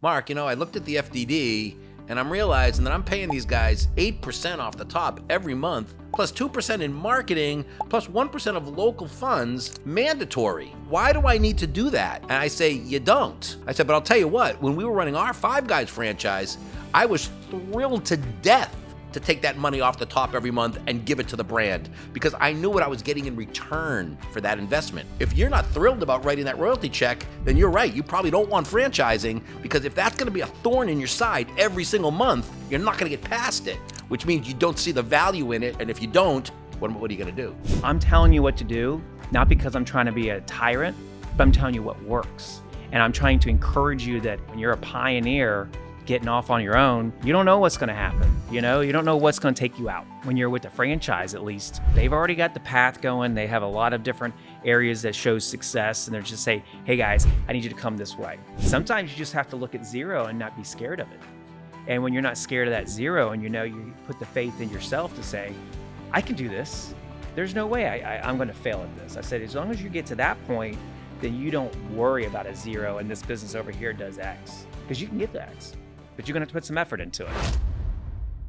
Mark, I looked at the FDD and I'm realizing that I'm paying these guys 8% off the top every month, plus 2% in marketing, plus 1% of local funds mandatory. Why do I need to do that? And I say, you don't. I said, but I'll tell you what, when we were running our Five Guys franchise, I was thrilled to death to take that money off the top every month and give it to the brand because I knew what I was getting in return for that investment. If you're not thrilled about writing that royalty check, then you're right. You probably don't want franchising because if that's going to be a thorn in your side every single month, you're not going to get past it, which means you don't see the value in it. And if you don't, what are you going to do? I'm telling you what to do, not because I'm trying to be a tyrant, but I'm telling you what works. And I'm trying to encourage you that when you're a pioneer, getting off on your own, you don't know what's going to happen. You don't know what's going to take you out. When you're with a franchise, at least, they've already got the path going. They have a lot of different areas that show success, and they're just say, hey guys, I need you to come this way. Sometimes you just have to look at zero and not be scared of it. And when you're not scared of that zero and you put the faith in yourself to say, I can do this. There's no way I'm going to fail at this. I said, as long as you get to that point, then you don't worry about a zero and this business over here does X, because you can get the X. But you're going to have to put some effort into it.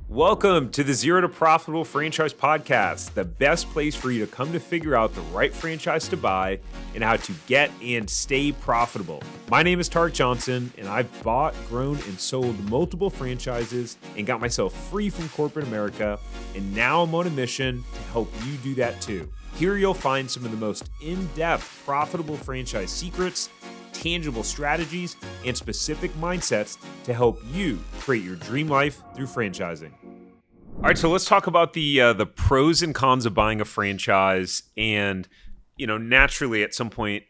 Welcome to the Zero to Profitable Franchise Podcast, the best place for you to come to figure out the right franchise to buy and how to get and stay profitable. My name is Tarek Johnson, and I've bought, grown, and sold multiple franchises and got myself free from corporate America, and now I'm on a mission to help you do that too. Here you'll find some of the most in-depth profitable franchise secrets, tangible strategies, and specific mindsets to help you create your dream life through franchising. All right, so let's talk about the pros and cons of buying a franchise. And naturally, at some point,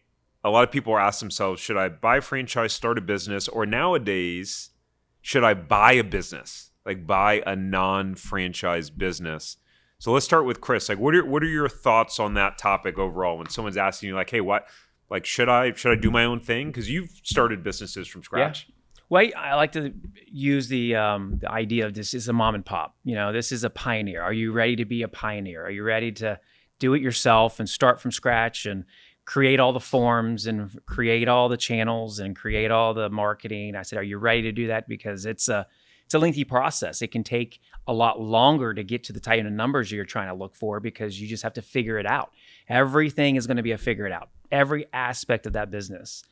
a lot of people are asking themselves, should I buy a franchise, start a business, or nowadays, should I buy a business, like buy a non-franchise business? So let's start with Chris. Like, what are your thoughts on that topic overall? When someone's asking you, like, hey, what? Like, should I do my own thing? Because you've started businesses from scratch. Yeah. Well, I like to use the idea of this is a mom and pop. This is a pioneer. Are you ready to be a pioneer? Are you ready to do it yourself and start from scratch and create all the forms and create all the channels and create all the marketing? I said, are you ready to do that? Because it's a lengthy process. It can take a lot longer to get to the type of numbers you're trying to look for because you just have to figure it out. Everything is going to be a figure it out. Every aspect of that business.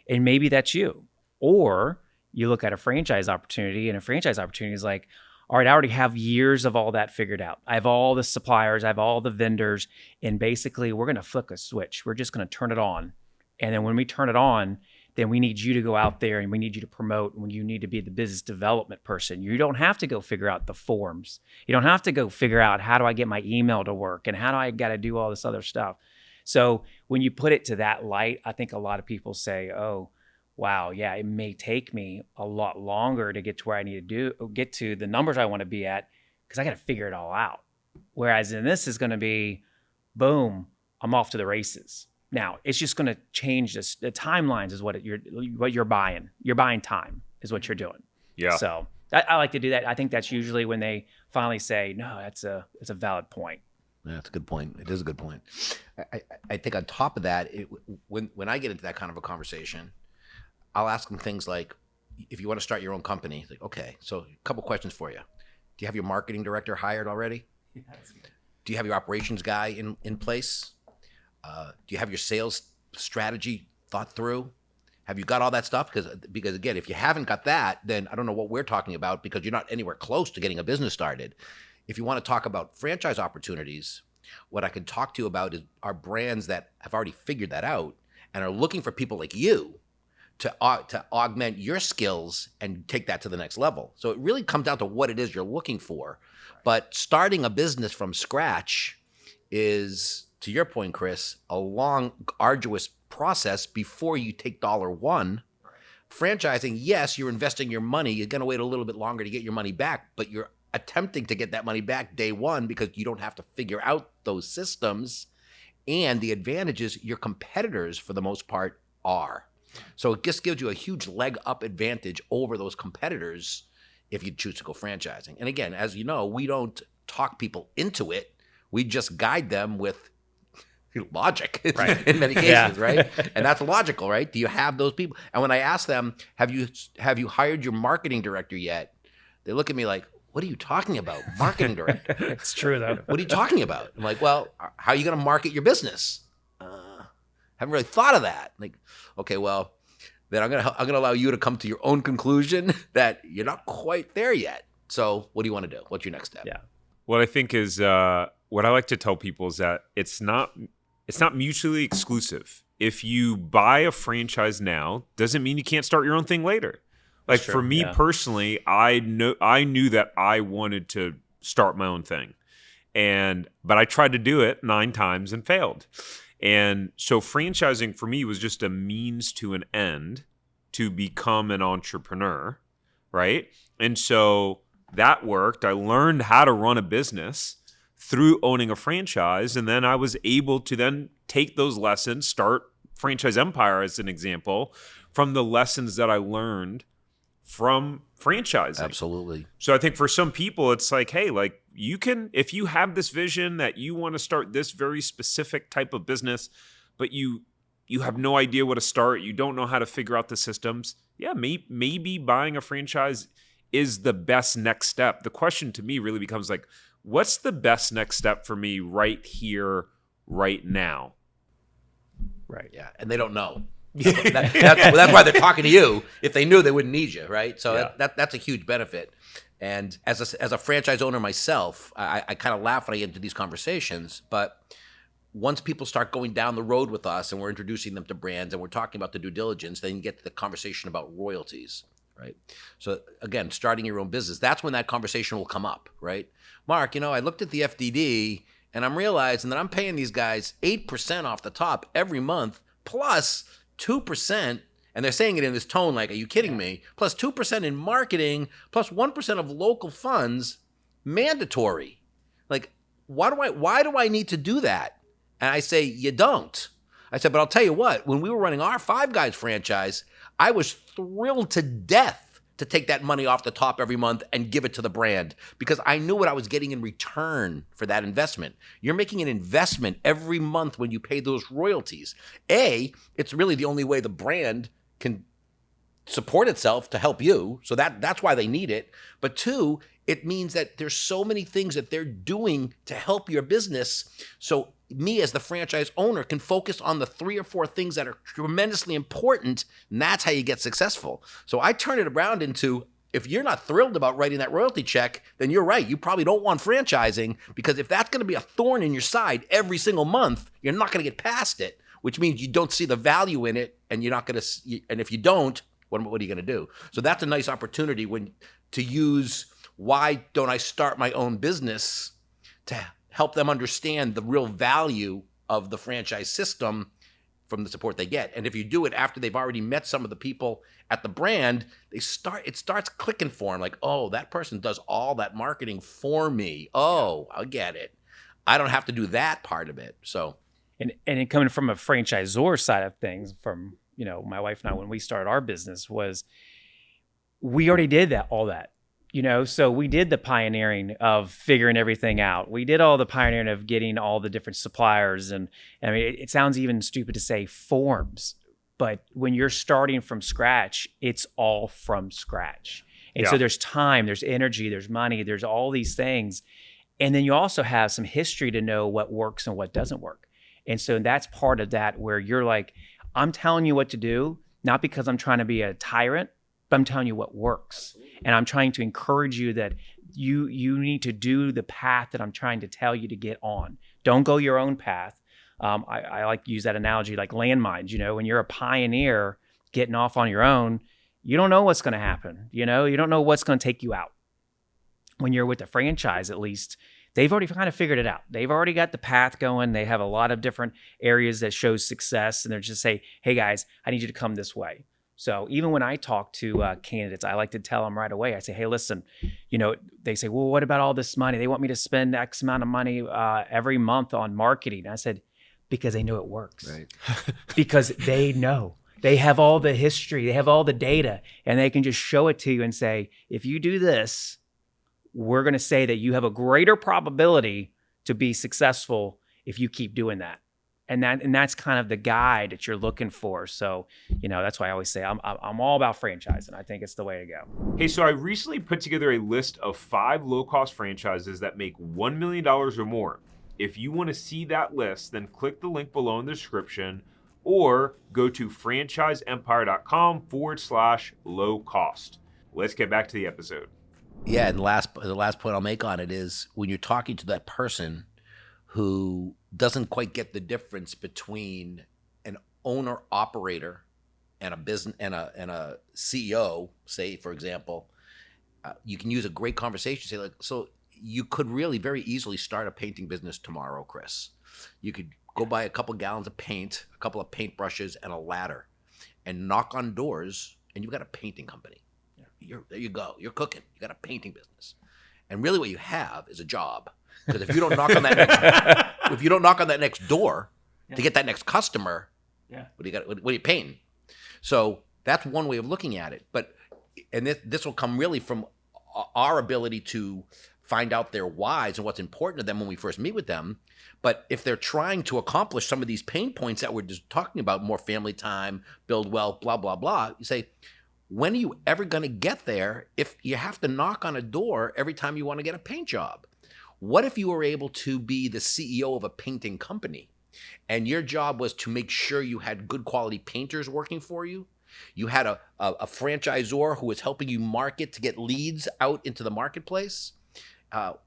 And maybe that's you. Or you look at a franchise opportunity, and a franchise opportunity is like, all right, I already have years of all that figured out. I have all the suppliers, I have all the vendors, and basically we're going to flick a switch. We're just going to turn it on. And then when we turn it on, then we need you to go out there and we need you to promote, and you need to be the business development person. You don't have to go figure out the forms. You don't have to go figure out how do I get my email to work and how do I got to do all this other stuff. So when you put it to that light, I think a lot of people say, oh, wow, yeah, it may take me a lot longer to get to where I need to get to the numbers I want to be at because I got to figure it all out. Whereas in this is going to be, boom, I'm off to the races. Now, it's just going to change this. The timelines is what you're buying. You're buying time is what you're doing. Yeah. So I like to do that. I think that's usually when they finally say, no, it's a valid point. Yeah, that's a good point. It is a good point. I think on top of that, when I get into that kind of a conversation, I'll ask them things like, if you want to start your own company, like, okay, so a couple questions for you. Do you have your marketing director hired already? Yeah, do you have your operations guy in place? Do you have your sales strategy thought through? Have you got all that stuff? Because again, if you haven't got that, then I don't know what we're talking about because you're not anywhere close to getting a business started. If you want to talk about franchise opportunities, what I can talk to you about is our brands that have already figured that out and are looking for people like you to augment your skills and take that to the next level. So it really comes down to what it is you're looking for. But starting a business from scratch is, to your point, Chris, a long, arduous process before you take $1. Franchising, yes, you're investing your money. You're going to wait a little bit longer to get your money back, but you're attempting to get that money back day one because you don't have to figure out those systems. And the advantage is your competitors, for the most part, are. So it just gives you a huge leg up advantage over those competitors if you choose to go franchising. And again, as you know, we don't talk people into it. We just guide them with logic Right. in many cases, Yeah. right? And that's logical, right? Do you have those people? And when I ask them, have you hired your marketing director yet? They look at me like, what are you talking about? Marketing director? It's true though. What are you talking about? I'm like, well, how are you going to market your business? Haven't really thought of that. Like, okay, well, then I'm gonna allow you to come to your own conclusion that you're not quite there yet. So what do you want to do? What's your next step? Yeah. What I think is what I like to tell people is that it's not mutually exclusive. If you buy a franchise now, doesn't mean you can't start your own thing later. Like That's true, for me yeah. personally, I knew that I wanted to start my own thing. But I tried to do it 9 times and failed. And so franchising for me was just a means to an end to become an entrepreneur, right? And so that worked. I learned how to run a business through owning a franchise. And then I was able to then take those lessons, start Franchise Empire as an example, from the lessons that I learned from franchising. Absolutely. So I think for some people, it's like, hey, like you can, if you have this vision that you want to start this very specific type of business, but you have no idea what to start, you don't know how to figure out the systems. Yeah, maybe buying a franchise is the best next step. The question to me really becomes like, what's the best next step for me right here, right now? Right. Yeah, and they don't know. That's why they're talking to you. If they knew, they wouldn't need you, right? So Yeah. that's a huge benefit. And as a franchise owner myself, I kind of laugh when I get into these conversations. But once people start going down the road with us and we're introducing them to brands and we're talking about the due diligence, then you get to the conversation about royalties, right? So again, starting your own business, that's when that conversation will come up, right? Mark, I looked at the FDD and I'm realizing that I'm paying these guys 8% off the top every month plus 2%, and they're saying it in this tone like, are you kidding me? Plus 2% in marketing, plus 1% of local funds, mandatory. Like, why do I need to do that? And I say, you don't. I said, but I'll tell you what, when we were running our Five Guys franchise, I was thrilled to death to take that money off the top every month and give it to the brand because I knew what I was getting in return for that investment. You're making an investment every month when you pay those royalties. It's really the only way the brand can support itself to help you. So that's why they need it. But 2, it means that there's so many things that they're doing to help your business. So me as the franchise owner can focus on the 3 or 4 things that are tremendously important, and that's how you get successful. So I turn it around into, if you're not thrilled about writing that royalty check, then you're right. You probably don't want franchising, because if that's going to be a thorn in your side every single month, you're not going to get past it, which means you don't see the value in it, and you're not going to. And if you don't, what are you going to do? So that's a nice opportunity to use. Why don't I start my own business to help them understand the real value of the franchise system from the support they get? And if you do it after they've already met some of the people at the brand, it starts clicking for them. Like, oh, that person does all that marketing for me. Oh, I get it. I don't have to do that part of it. So, And it coming from a franchisor side of things, from my wife and I, when we started our business, was we already did all that. So we did the pioneering of figuring everything out. We did all the pioneering of getting all the different suppliers. And I mean, it sounds even stupid to say forms, but when you're starting from scratch, it's all from scratch. And so there's time, there's energy, there's money, there's all these things. And then you also have some history to know what works and what doesn't work. And so that's part of that, where you're like, I'm telling you what to do, not because I'm trying to be a tyrant, but I'm telling you what works. And I'm trying to encourage you that you need to do the path that I'm trying to tell you to get on. Don't go your own path. I like to use that analogy like landmines. When you're a pioneer getting off on your own, you don't know what's going to happen. You don't know what's going to take you out. When you're with the franchise, at least, they've already kind of figured it out. They've already got the path going. They have a lot of different areas that show success. And they're just say, hey guys, I need you to come this way. So even when I talk to candidates, I like to tell them right away. I say, hey, listen, they say, well, what about all this money? They want me to spend X amount of money every month on marketing. And I said, because they know it works. right. Because they know. They have all the history. They have all the data. And they can just show it to you and say, if you do this, we're going to say that you have a greater probability to be successful if you keep doing that. And that's kind of the guide that you're looking for. So, that's why I always say I'm all about franchising. I think it's the way to go. Hey, so I recently put together a list of 5 low-cost franchises that make $1 million or more. If you want to see that list, then click the link below in the description or go to franchiseempire.com/low cost. Let's get back to the episode. Yeah, and the last point I'll make on it is when you're talking to that person who doesn't quite get the difference between an owner operator and a business and a CEO, say for example, you can use a great conversation. Say like, so you could really very easily start a painting business tomorrow, Chris. You could go buy a couple gallons of paint, a couple of paintbrushes, and a ladder, and knock on doors, and you've got a painting company. There you go. You're cooking. You got a painting business, and really, what you have is a job. Because if you don't knock on that next door to get that next customer, what are you painting? So that's one way of looking at it. And this will come really from our ability to find out their whys and what's important to them when we first meet with them. But if they're trying to accomplish some of these pain points that we're just talking about, more family time, build wealth, blah, blah, blah, you say, when are you ever going to get there if you have to knock on a door every time you want to get a paint job? What if you were able to be the CEO of a painting company and your job was to make sure you had good quality painters working for you? You had a franchisor who was helping you market to get leads out into the marketplace?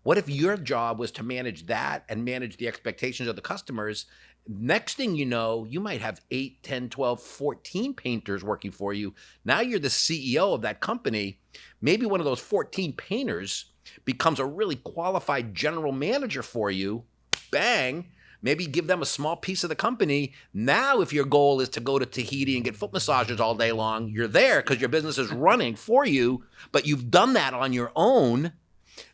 What if your job was to manage that and manage the expectations of the customers? Next thing you know, you might have 8, 10, 12, 14 painters working for you. Now you're the CEO of that company. Maybe one of those 14 painters becomes a really qualified general manager for you. Bang. Maybe give them a small piece of the company. Now, if your goal is to go to Tahiti and get foot massages all day long, you're there because your business is running for you, but you've done that on your own.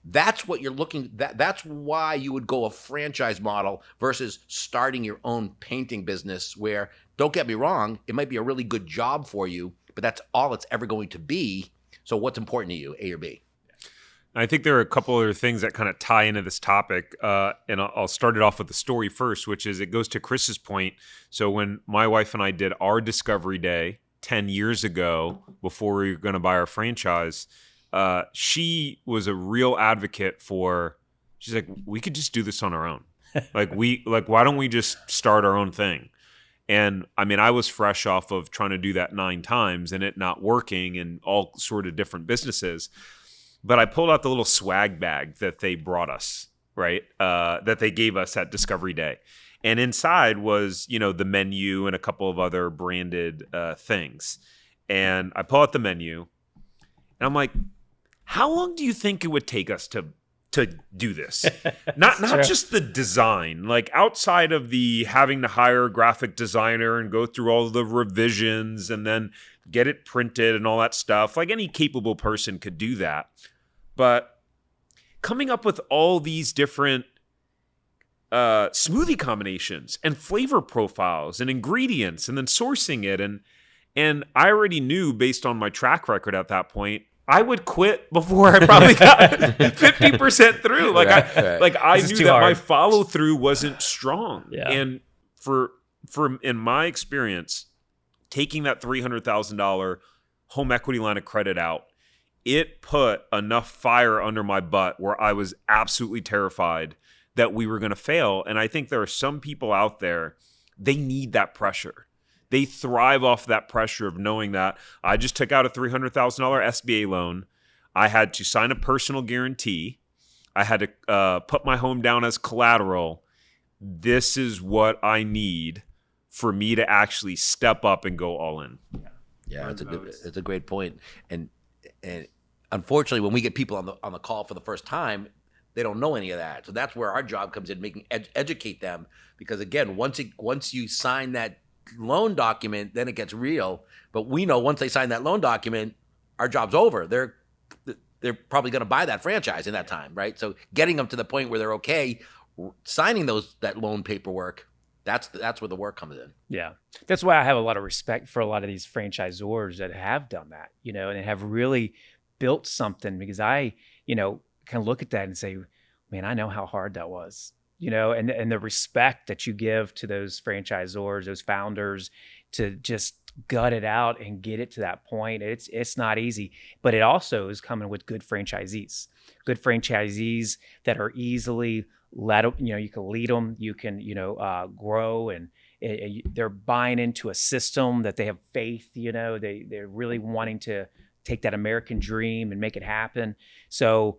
That's what you're looking. That's why you would go a franchise model versus starting your own painting business where, don't get me wrong, it might be a really good job for you, but that's all it's ever going to be. So what's important to you, A or B? I think there are a couple other things that kind of tie into this topic, and I'll start it off with the story first, which is it goes to Chris's point. So when my wife and I did our discovery day 10 years ago, before we were going to buy our franchise, she was a real advocate for, she's like, we could just do this on our own. Why don't we just start our own thing? And I mean, I was fresh off of trying to do that 9 times and it not working and all sort of different businesses. But I pulled out the little swag bag that they brought us, right? That they gave us at Discovery Day. And inside was, the menu and a couple of other branded things. And I pull out the menu and I'm like, how long do you think it would take us to do this? Not Sure. just the design, like outside of the having to hire a graphic designer and go through all the revisions and then get it printed and all that stuff. Like any capable person could do that. But coming up with all these different smoothie combinations and flavor profiles and ingredients and then sourcing it. And I already knew based on my track record at that point, I would quit before I probably got 50% through. Like I This is knew too that my hard. follow through wasn't strong. Yeah. And for in my experience, taking that $300,000 home equity line of credit out, it put enough fire under my butt where I was absolutely terrified that we were going to fail. And I think there are some people out there, they need that pressure. They thrive off that pressure of knowing that I just took out a $300,000 SBA loan. I had to sign a personal guarantee. I had to put my home down as collateral. This is what I need for me to actually step up and go all in. Yeah, it's a great point. And unfortunately, when we get people on the call for the first time, they don't know any of that. So that's where our job comes in, educate them. Because again, once you sign that loan document, then it gets real. But we know once they sign that loan document, our job's over. They're probably going to buy that franchise in that time, right? So getting them to the point where they're okay signing that loan paperwork, that's where the work comes in. Yeah. That's why I have a lot of respect for a lot of these franchisors that have done that, and have really built something, because I, kind of look at that and say, man, I know how hard that was. and the respect that you give to those franchisors, those founders, to just gut it out and get it to that point. It's not easy, but it also is coming with good franchisees that are easily led. You can lead them, you can, grow, and they're buying into a system that they have faith, they're really wanting to take that American dream and make it happen. So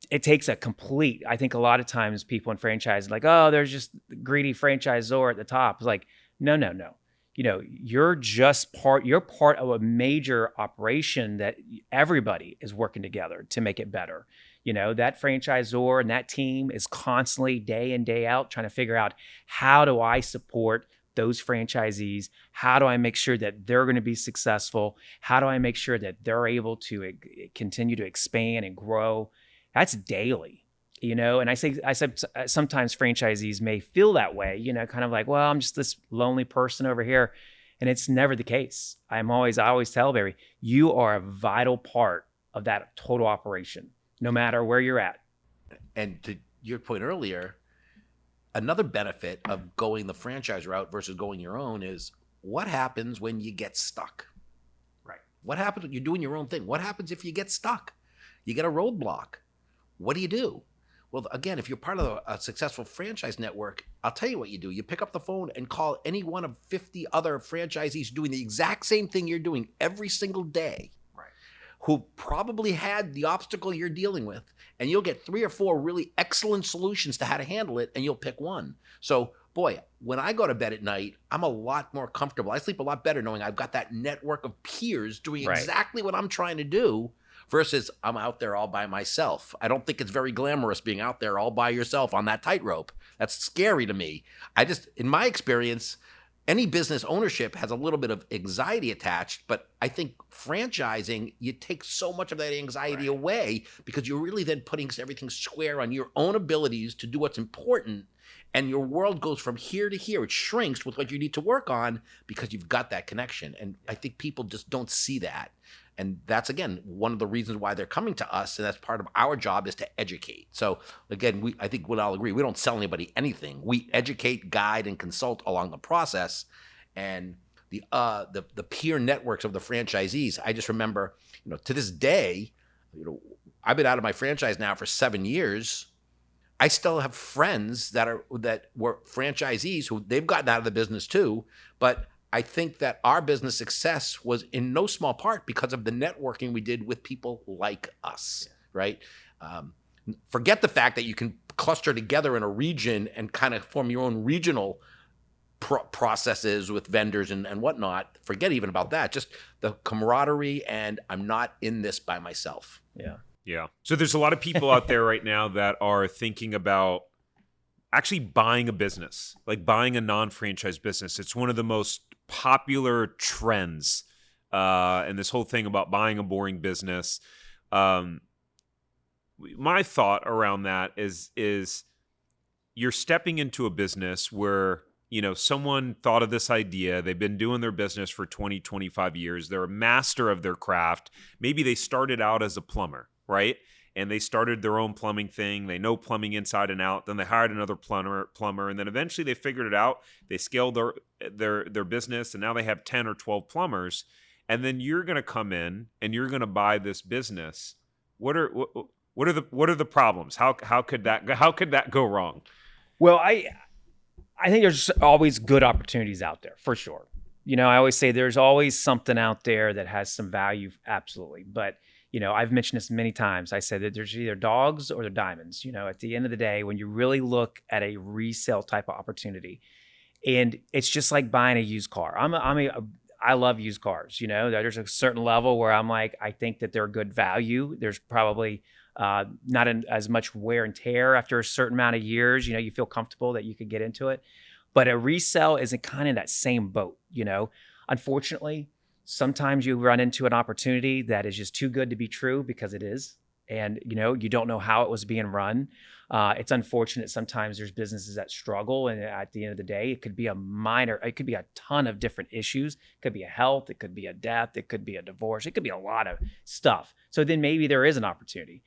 it takes I think a lot of times people in franchise are like, oh, there's just the greedy franchisor at the top. It's like, no. You're part of a major operation that everybody is working together to make it better. That franchisor and that team is constantly day in, day out trying to figure out, how do I support those franchisees? How do I make sure that they're going to be successful? How do I make sure that they're able to continue to expand and grow? That's daily. And I said sometimes franchisees may feel that way, kind of like, well, I'm just this lonely person over here. And it's never the case. I always tell everybody, you are a vital part of that total operation, no matter where you're at. And to your point earlier, another benefit of going the franchise route versus going your own is, what happens when you get stuck? Right. What happens when you're doing your own thing? What happens if you get stuck? You get a roadblock. What do you do? Well, again, if you're part of a successful franchise network, I'll tell you what you do. You pick up the phone and call any one of 50 other franchisees doing the exact same thing you're doing every single day, right, who probably had the obstacle you're dealing with, and you'll get 3 or 4 really excellent solutions to how to handle it, and you'll pick one. So, boy, when I go to bed at night, I'm a lot more comfortable. I sleep a lot better knowing I've got that network of peers doing right, exactly what I'm trying to do, versus I'm out there all by myself. I don't think it's very glamorous being out there all by yourself on that tightrope. That's scary to me. In my experience, any business ownership has a little bit of anxiety attached, but I think franchising, you take so much of that anxiety away, because you're really then putting everything square on your own abilities to do what's important, and your world goes from here to here. It shrinks with what you need to work on because you've got that connection. And I think people just don't see that. And that's, again, one of the reasons why they're coming to us, and that's part of our job, is to educate. So, again, I think we'll all agree, we don't sell anybody anything. We educate, guide, and consult along the process. And the peer networks of the franchisees, I just remember, to this day, I've been out of my franchise now for 7 years. I still have friends that were franchisees who they've gotten out of the business too, but I think that our business success was in no small part because of the networking we did with people like us, right? Forget the fact that you can cluster together in a region and kind of form your own regional processes with vendors and whatnot. Forget even about that. Just the camaraderie, and I'm not in this by myself. Yeah. Yeah. So there's a lot of people out there right now that are thinking about actually buying a business, like buying a non-franchise business. It's one of the most popular trends, and this whole thing about buying a boring business. My thought around that is you're stepping into a business where, someone thought of this idea. They've been doing their business for 20, 25 years. They're a master of their craft. Maybe they started out as a plumber, right? And they started their own plumbing thing. They know plumbing inside and out. Then they hired another plumber, and then eventually they figured it out. They scaled their business, and now they have 10 or 12 plumbers. And then you're going to come in and you're going to buy this business. What are the problems? How could that go wrong? Well, I think there's always good opportunities out there, for sure. I always say there's always something out there that has some value, absolutely. But I've mentioned this many times. I said that there's either dogs or the diamonds. At the end of the day, when you really look at a resale type of opportunity, and it's just like buying a used car. I love used cars. There's a certain level where I'm like, I think that they're good value. There's probably not as much wear and tear after a certain amount of years. You feel comfortable that you could get into it. But a resale isn't kind of that same boat. Unfortunately, sometimes you run into an opportunity that is just too good to be true, because it is. And, you don't know how it was being run. It's unfortunate. Sometimes there's businesses that struggle. And at the end of the day, it could be it could be a ton of different issues. It could be a health. It could be a death. It could be a divorce. It could be a lot of stuff. So then maybe there is an opportunity.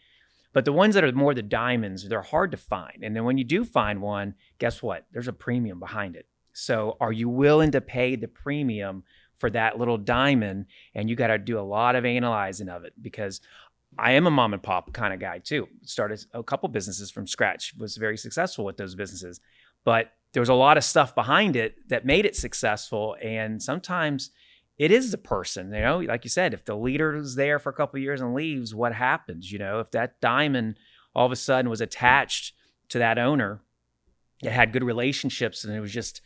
But the ones that are more the diamonds, they're hard to find. And then when you do find one, guess what? There's a premium behind it. So are you willing to pay the premium for that little diamond? And you got to do a lot of analyzing of it, because I am a mom and pop kind of guy too. Started a couple businesses from scratch, was very successful with those businesses. But there was a lot of stuff behind it that made it successful. And sometimes it is the person, like you said, if the leader is there for a couple of years and leaves, what happens? If that diamond all of a sudden was attached to that owner, it had good relationships and it was just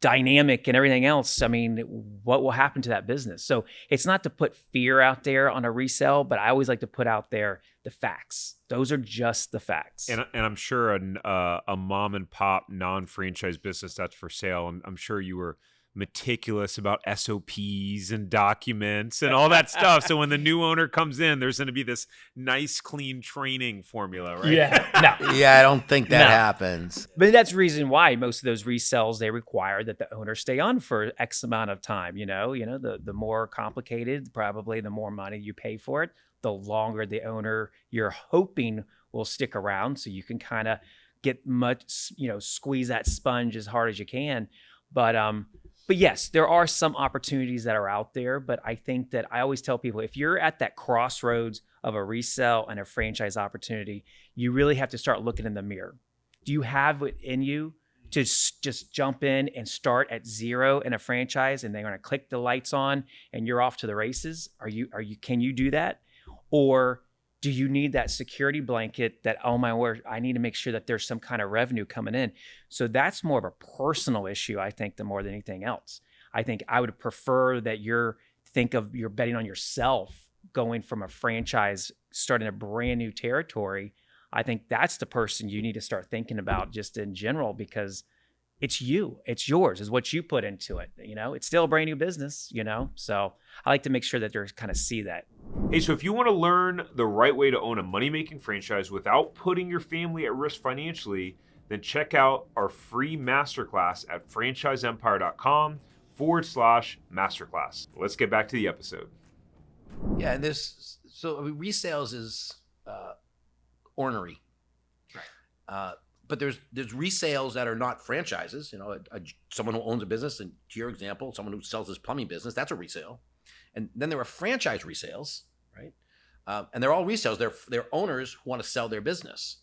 dynamic and everything else, I mean, what will happen to that business? So it's not to put fear out there on a resale, but I always like to put out there the facts. Those are just the facts. And I'm sure a mom and pop non-franchise business that's for sale, I'm sure you were meticulous about SOPs and documents and all that stuff. So when the new owner comes in, there's going to be this nice, clean training formula, right? Yeah. No. Yeah, I don't think that happens. But that's the reason why most of those resales, they require that the owner stay on for X amount of time. The more complicated, probably the more money you pay for it, the longer the owner you're hoping will stick around. So you can kind of get squeeze that sponge as hard as you can. But yes, there are some opportunities that are out there, but I think that I always tell people, if you're at that crossroads of a resale and a franchise opportunity, you really have to start looking in the mirror. Do you have it in you to just jump in and start at zero in a franchise and they're going to click the lights on and you're off to the races? Can you do that? Or do you need that security blanket that, oh my word, I need to make sure that there's some kind of revenue coming in? So that's more of a personal issue, I think, than more than anything else. I think I would prefer that you're betting on yourself going from a franchise, starting a brand new territory. I think that's the person you need to start thinking about just in general, because it's you, it's yours, is what you put into it. It's still a brand new business, so I like to make sure that they kind of see that. Hey, so if you want to learn the right way to own a money-making franchise without putting your family at risk financially, then check out our free masterclass at franchiseempire.com/masterclass. Let's get back to the episode. Yeah, and resales is ornery. Right. But there's resales that are not franchises. Someone who owns a business, and to your example, someone who sells his plumbing business, that's a resale. And then there are franchise resales, right? And they're all resales. They're owners who want to sell their business.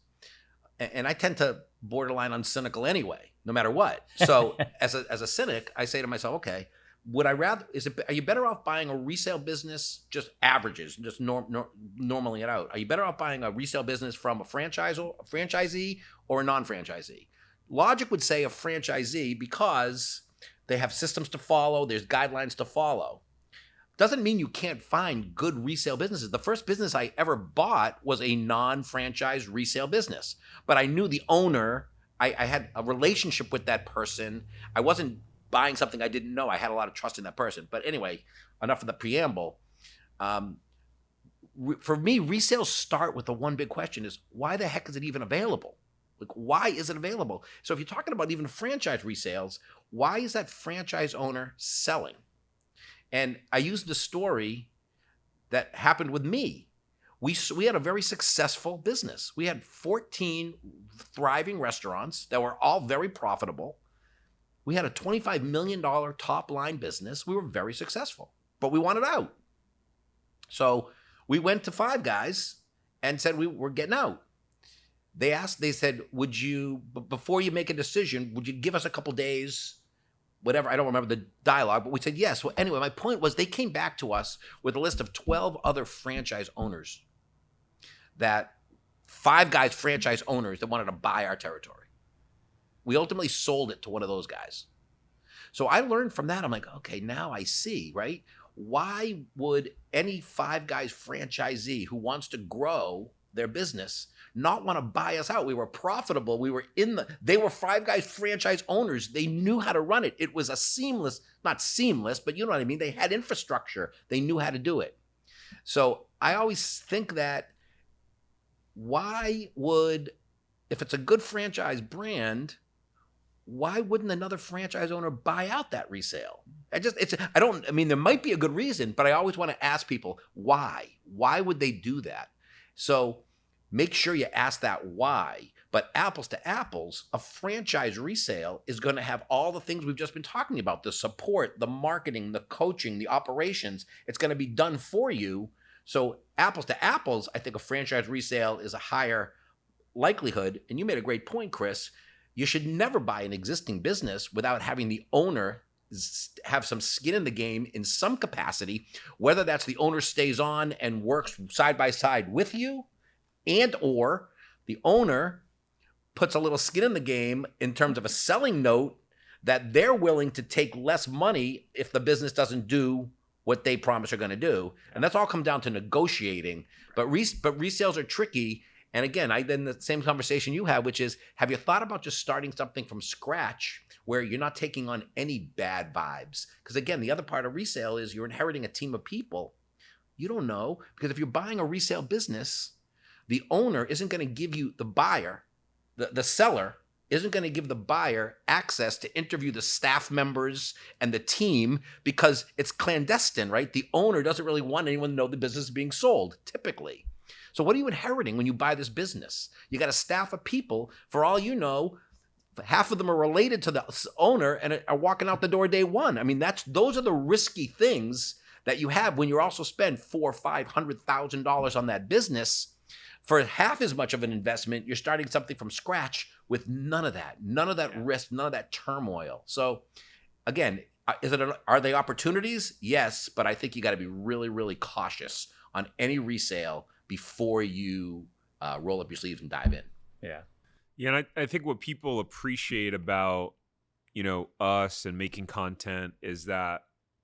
And I tend to borderline on cynical anyway, no matter what. So as a cynic, I say to myself, okay, are you better off buying a resale business, just averages, just normaling it out? Are you better off buying a resale business from a franchisee or a non-franchisee? Logic would say a franchisee, because they have systems to follow, there's guidelines to follow. Doesn't mean you can't find good resale businesses. The first business I ever bought was a non-franchise resale business, but I knew the owner. I had a relationship with that person. I wasn't buying something I didn't know. I had a lot of trust in that person. But anyway, enough of the preamble. For me, resales start with the one big question is, why the heck is it even available? Like, why is it available? So if you're talking about even franchise resales, why is that franchise owner selling? And I used the story that happened with me. We had a very successful business. We had 14 thriving restaurants that were all very profitable. We had a $25 million top line business. We were very successful, but we wanted out. So we went to Five Guys and said we were getting out. They said, before you make a decision, would you give us a couple days? Whatever, I don't remember the dialogue, but we said yes. Well, anyway, my point was they came back to us with a list of 12 other franchise owners, that Five Guys franchise owners that wanted to buy our territory. We ultimately sold it to one of those guys. So I learned from that. I'm like, okay, now I see, right? Why would any Five Guys franchisee who wants to grow their business not want to buy us out? We were profitable. They were Five Guys franchise owners. They knew how to run it. It was not seamless, but you know what I mean? They had infrastructure. They knew how to do it. So I always think that if it's a good franchise brand, why wouldn't another franchise owner buy out that resale? There might be a good reason, but I always want to ask people why. Why would they do that? So make sure you ask that why. But apples to apples, a franchise resale is going to have all the things we've just been talking about, the support, the marketing, the coaching, the operations. It's going to be done for you. So apples to apples, I think a franchise resale is a higher likelihood. And you made a great point, Chris. You should never buy an existing business without having the owner have some skin in the game in some capacity, whether that's the owner stays on and works side by side with you, and or the owner puts a little skin in the game in terms of a selling note that they're willing to take less money if the business doesn't do what they promise are going to do. And that's all come down to negotiating. But resales are tricky. And again, then the same conversation you had, which is, have you thought about just starting something from scratch where you're not taking on any bad vibes? Because again, the other part of resale is you're inheriting a team of people. You don't know, because if you're buying a resale business, the owner isn't going to give you, the buyer, the seller isn't going to give the buyer access to interview the staff members and the team because it's clandestine, right? The owner doesn't really want anyone to know the business is being sold, typically. So what are you inheriting when you buy this business? You got a staff of people, for all you know, half of them are related to the owner and are walking out the door day one. I mean, those are the risky things that you have when you also spend $400,000 or $500,000 on that business. For half as much of an investment, you're starting something from scratch with none of that risk, none of that turmoil. So again, are they opportunities? Yes, but I think you got to be really, really cautious on any resale before you roll up your sleeves and dive in. Yeah. Yeah, and I think what people appreciate about, us and making content is that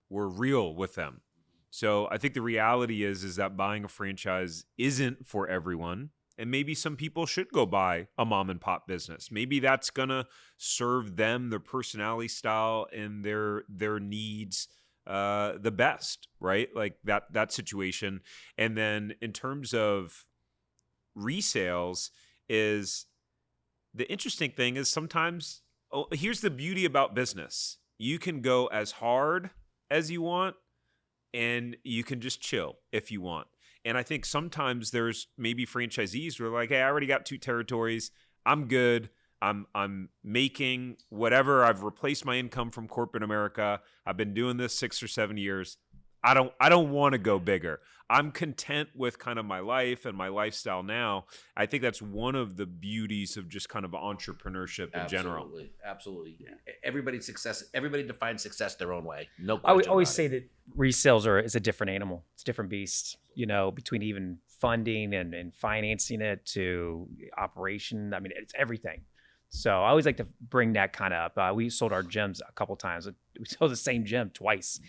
we're real with them. So I think the reality is that buying a franchise isn't for everyone. And maybe some people should go buy a mom and pop business. Maybe that's going to serve them, their personality style, and their needs the best, right? Like that situation. And then in terms of resales, is the interesting thing is sometimes, here's the beauty about business. You can go as hard as you want, and you can just chill if you want. And I think sometimes there's maybe franchisees who are like, hey, I already got 2 territories. I'm good. I'm making whatever. I've replaced my income from corporate America. I've been doing this 6 or 7 years. I don't want to go bigger. I'm content with kind of my life and my lifestyle now. I think that's one of the beauties of just kind of entrepreneurship in general. Absolutely. Yeah. Everybody defines success their own way. No I question. always say that resales is a different animal. It's a different beast, between even funding and financing it to operation. I mean, it's everything. So I always like to bring that kind of up. We sold our gyms a couple times. We sold the same gym twice,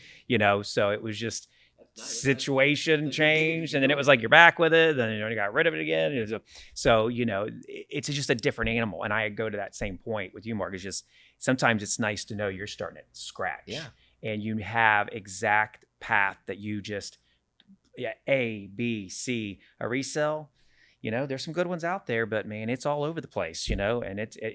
so it was just situation changed. And then it was like, you're back with it. Then you got rid of it again. So, it's just a different animal. And I go to that same point with you, Mark. It's just, sometimes it's nice to know you're starting at scratch. Yeah. And you have exact path that you just, A, B, C, a resell. There's some good ones out there, but man, it's all over the place, and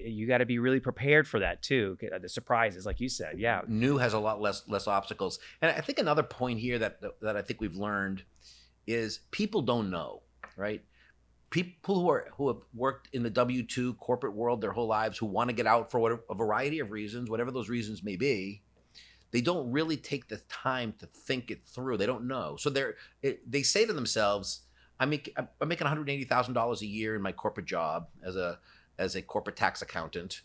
you got to be really prepared for that too. The surprises, like you said. Yeah. New has a lot less obstacles. And I think another point here that I think we've learned is people don't know, right? People who have worked in the W-2 corporate world their whole lives, who want to get out for a variety of reasons, whatever those reasons may be, they don't really take the time to think it through. They don't know. So they say to themselves, I'm making $180,000 a year in my corporate job as a corporate tax accountant.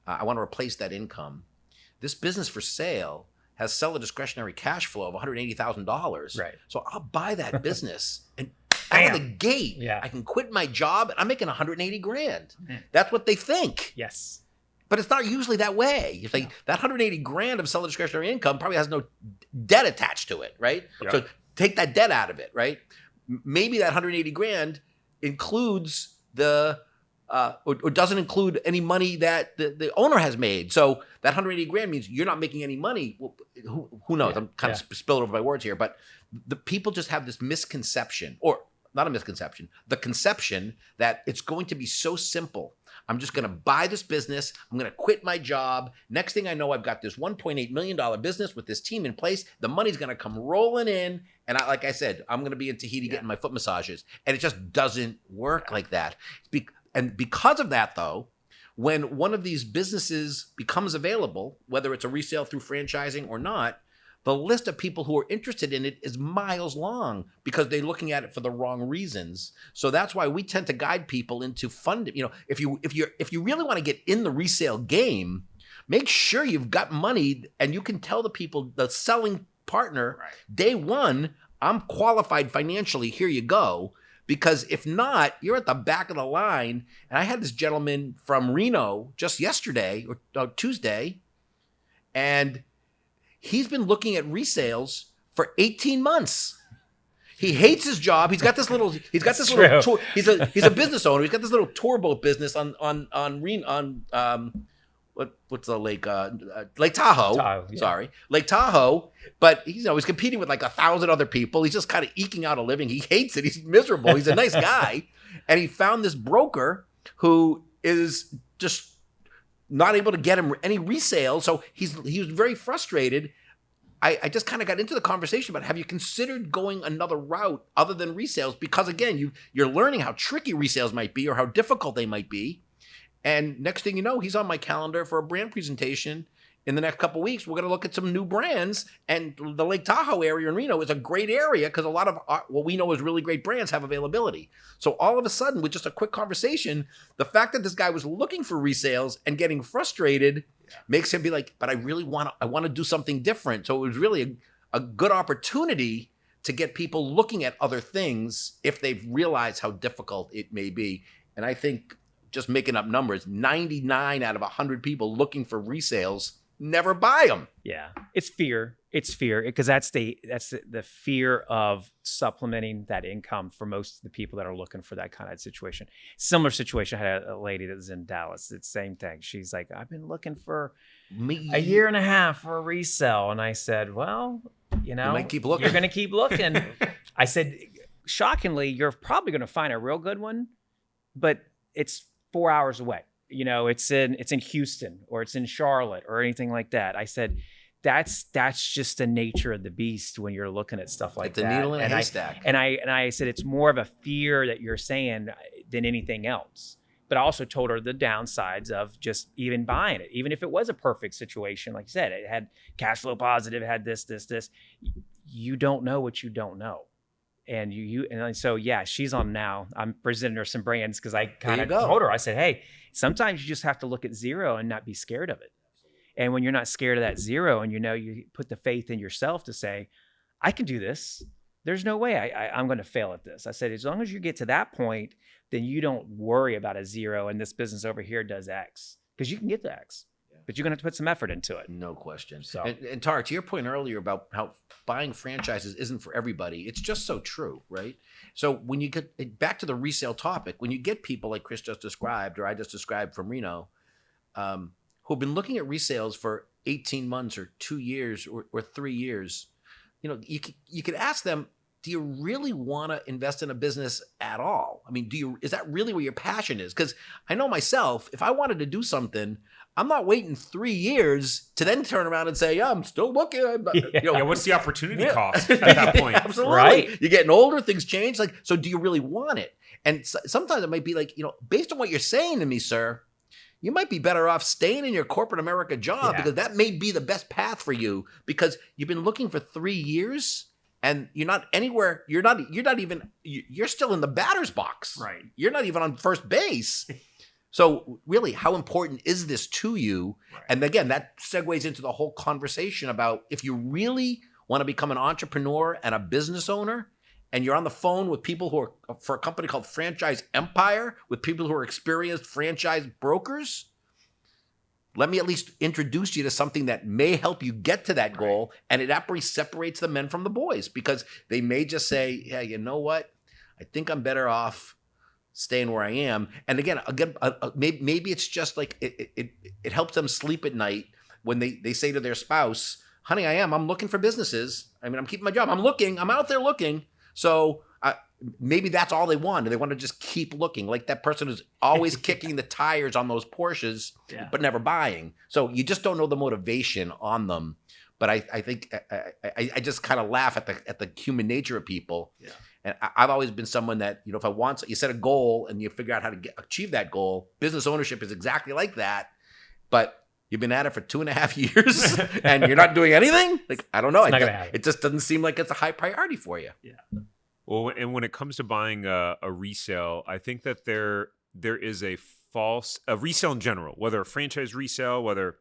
I want to replace that income. This business for sale has seller discretionary cash flow of $180,000. Right. So I'll buy that business and out of the gate, I can quit my job and I'm making $180,000. That's what they think. Yes. But it's not usually that way. It's like that $180,000 of seller discretionary income probably has no debt attached to it, right? Yep. So take that debt out of it, right? Maybe that $180,000 includes or doesn't include any money that the owner has made. So that $180,000 means you're not making any money. Well, who knows? I'm kind of spilling over my words here, but the people just have this misconception, or not a misconception, the conception that it's going to be so simple. I'm just going to buy this business. I'm going to quit my job. Next thing I know, I've got this $1.8 million business with this team in place. The money's going to come rolling in. And like I said, I'm going to be in Tahiti getting my foot massages. And it just doesn't work like that. And because of that, though, when one of these businesses becomes available, whether it's a resale through franchising or not, the list of people who are interested in it is miles long because they're looking at it for the wrong reasons. So that's why we tend to guide people into funding. If you really want to get in the resale game, make sure you've got money and you can tell the people, the selling partner, day one, I'm qualified financially. Here you go. Because if not, you're at the back of the line. And I had this gentleman from Reno just yesterday or Tuesday, and he's been looking at resales for 18 months. He hates his job. He's got this little tour. He's a business owner. He's got this little tour boat business on what's the lake? Lake Tahoe. Sorry, Lake Tahoe. But he's competing with like 1,000 other people. He's just kind of eking out a living. He hates it. He's miserable. He's a nice guy, and he found this broker who is just not able to get him any resale. So he was very frustrated. I just kind of got into the conversation about, have you considered going another route other than resales? Because again, you're learning how tricky resales might be or how difficult they might be. And next thing you know, he's on my calendar for a brand presentation in the next couple of weeks. We're going to look at some new brands, and the Lake Tahoe area in Reno is a great area because a lot of what we know is really great brands have availability. So all of a sudden, with just a quick conversation, the fact that this guy was looking for resales and getting frustrated makes him be like, but I want to do something different. So it was really a good opportunity to get people looking at other things if they've realized how difficult it may be. And I think, just making up numbers, 99 out of 100 people looking for resales never buy them. Yeah, it's fear. It's fear because that's the fear of supplementing that income for most of the people that are looking for that kind of situation. Similar situation. I had a lady that was in Dallas. It's the same thing. She's like, I've been looking for a year and a half for a resale, and I said, well, you might keep looking. You're going to keep looking. I said, shockingly, you're probably going to find a real good one, but it's 4 hours away. It's in Houston or it's in Charlotte or anything like that. I said, that's just the nature of the beast when you're looking at stuff like that. It's a needle in a haystack. And I said, it's more of a fear that you're saying than anything else. But I also told her the downsides of just even buying it, even if it was a perfect situation. Like you said, it had cash flow positive, it had this. You don't know what you don't know. And so yeah, she's on now. I'm presenting her some brands because I kind of told her, I said, hey, sometimes you just have to look at zero and not be scared of it. And when you're not scared of that zero and you put the faith in yourself to say, I can do this. There's no way I'm going to fail at this. I said, as long as you get to that point, then you don't worry about a zero and this business over here does X, because you can get to X. But you're going to have to put some effort into it. No question. So, and Tara, to your point earlier about how buying franchises isn't for everybody, it's just so true, right? So when you get back to the resale topic, when you get people like Chris just described, or I just described from Reno, who've been looking at resales for 18 months or 2 years or 3 years, you could ask them, do you really want to invest in a business at all? I mean, is that really where your passion is? Because I know myself, if I wanted to do something, I'm not waiting 3 years to then turn around and say, yeah, I'm still looking. What's the opportunity cost at that point? Absolutely. Right. You're getting older, things change. So do you really want it? And sometimes it might be like, based on what you're saying to me, sir, you might be better off staying in your corporate America job because that may be the best path for you because you've been looking for 3 years and you're not anywhere. You're still in the batter's box. Right. You're not even on first base. So really, how important is this to you? Right. And again, that segues into the whole conversation about if you really want to become an entrepreneur and a business owner, and you're on the phone with people who are for a company called Franchise Empire, with people who are experienced franchise brokers, let me at least introduce you to something that may help you get to that goal. And it actually separates the men from the boys because they may just say, yeah, you know what? I think I'm better off staying where I am. And again, maybe it's just like it helps them sleep at night when they say to their spouse, honey, I'm looking for businesses. I mean, I'm keeping my job. I'm out there looking. So maybe that's all they want. And they want to just keep looking, like that person is always kicking the tires on those Porsches, but never buying. So you just don't know the motivation on them. But I think I just kind of laugh at the human nature of people. Yeah. And I've always been someone that, if I want, you set a goal and you figure out how to achieve that goal. Business ownership is exactly like that. But you've been at it for 2.5 years and you're not doing anything. Like, I don't know. It just doesn't seem like it's a high priority for you. Yeah. Well, and when it comes to buying a resale, I think that there is a resale in general, whether a franchise resale, whether,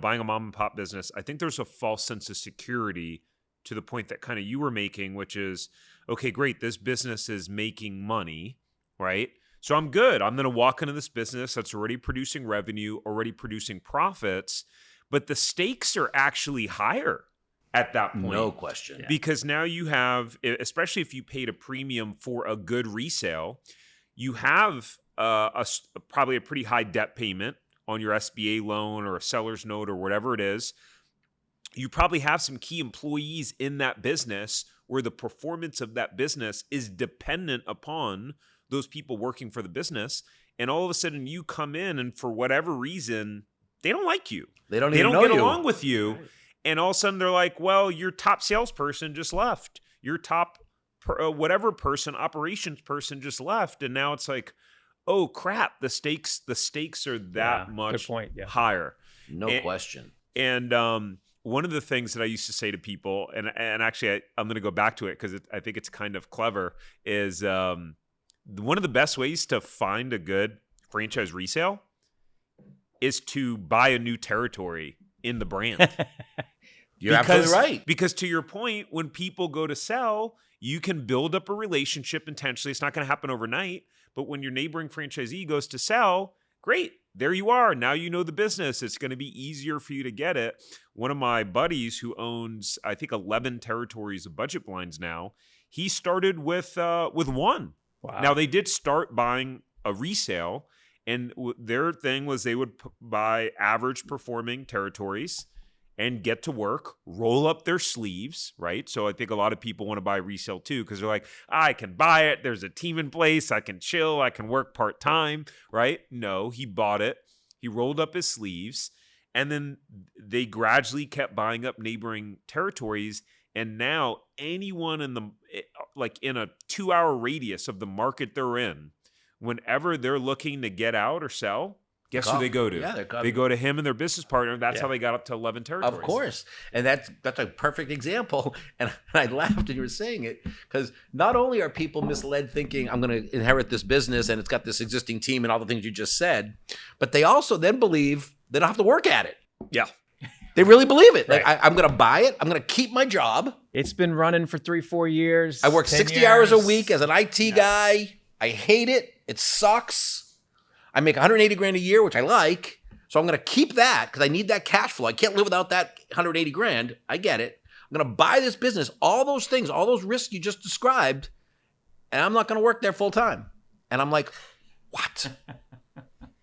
buying a mom and pop business, I think there's a false sense of security to the point that kind of you were making, which is, okay, great, this business is making money, right? So I'm good. I'm going to walk into this business that's already producing revenue, already producing profits, but the stakes are actually higher at that point. No question. Because now you have, especially if you paid a premium for a good resale, you have probably a pretty high debt payment on your SBA loan or a seller's note or whatever it is. You probably have some key employees in that business where the performance of that business is dependent upon those people working for the business. And all of a sudden you come in and for whatever reason, they don't like you. They don't get know along with you. Right. And all of a sudden they're like, well, your top salesperson just left. Your top whatever person, operations person just left. And now it's like, oh crap, the stakes are that much higher. No question. And one of the things that I used to say to people, and actually I'm going to go back to it because I think it's kind of clever, is one of the best ways to find a good franchise resale is to buy a new territory in the brand. You're absolutely right. Because to your point, when people go to sell, you can build up a relationship intentionally. It's not going to happen overnight, but when your neighboring franchisee goes to sell, great. There you are. Now you know the business. It's going to be easier for you to get it. One of my buddies who owns, I think, 11 territories of budget blinds now, he started with one. Wow. Now, they did start buying a resale, and their thing was they would buy average performing territories and get to work, roll up their sleeves, right? So I think a lot of people want to buy resale too because they're like, I can buy it. There's a team in place. I can chill. I can work part-time, right? No, he bought it. He rolled up his sleeves, and then they gradually kept buying up neighboring territories. And now anyone in a 2-hour radius of the market they're in, whenever they're looking to get out or sell, guess who they go to? Yeah, they go to him and their business partner. That's how they got up to 11 territories. Of course. And that's a perfect example. And I laughed when you were saying it because not only are people misled thinking I'm going to inherit this business and it's got this existing team and all the things you just said, but they also then believe they don't have to work at it. Yeah. They really believe it. Like, I'm going to buy it. I'm going to keep my job. It's been running for 3-4 years. I work 60 hours a week as an IT guy. I hate it. It sucks. I make 180 grand a year, which I like. So I'm going to keep that because I need that cash flow. I can't live without that 180 grand. I get it. I'm going to buy this business, all those things, all those risks you just described, and I'm not going to work there full time. And I'm like, what?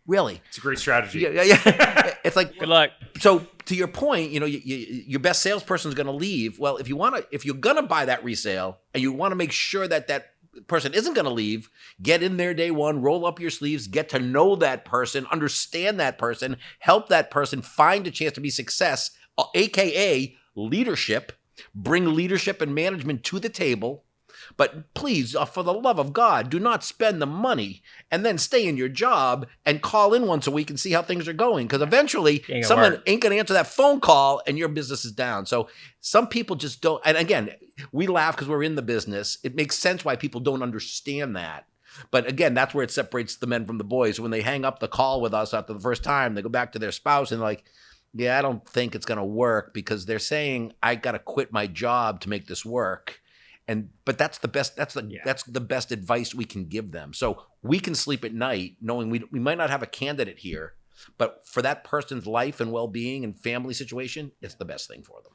Really? It's a great strategy. Yeah. It's like, good luck. So to your point, your best salesperson is going to leave. Well, if you're going to buy that resale and you want to make sure that person isn't going to leave, get in there day one, roll up your sleeves, get to know that person, understand that person, help that person find a chance to be success, aka leadership, bring leadership and management to the table. But please, for the love of God, do not spend the money and then stay in your job and call in once a week and see how things are going. Because eventually someone ain't going to answer that phone call and your business is down. So some people just don't. And again, we laugh because we're in the business. It makes sense why people don't understand that. But again, that's where it separates the men from the boys. When they hang up the call with us after the first time, they go back to their spouse and they're like, yeah, I don't think it's going to work because they're saying I got to quit my job to make this work. But that's the best. That's the best advice we can give them. So we can sleep at night knowing we might not have a candidate here, but for that person's life and well-being and family situation, it's the best thing for them.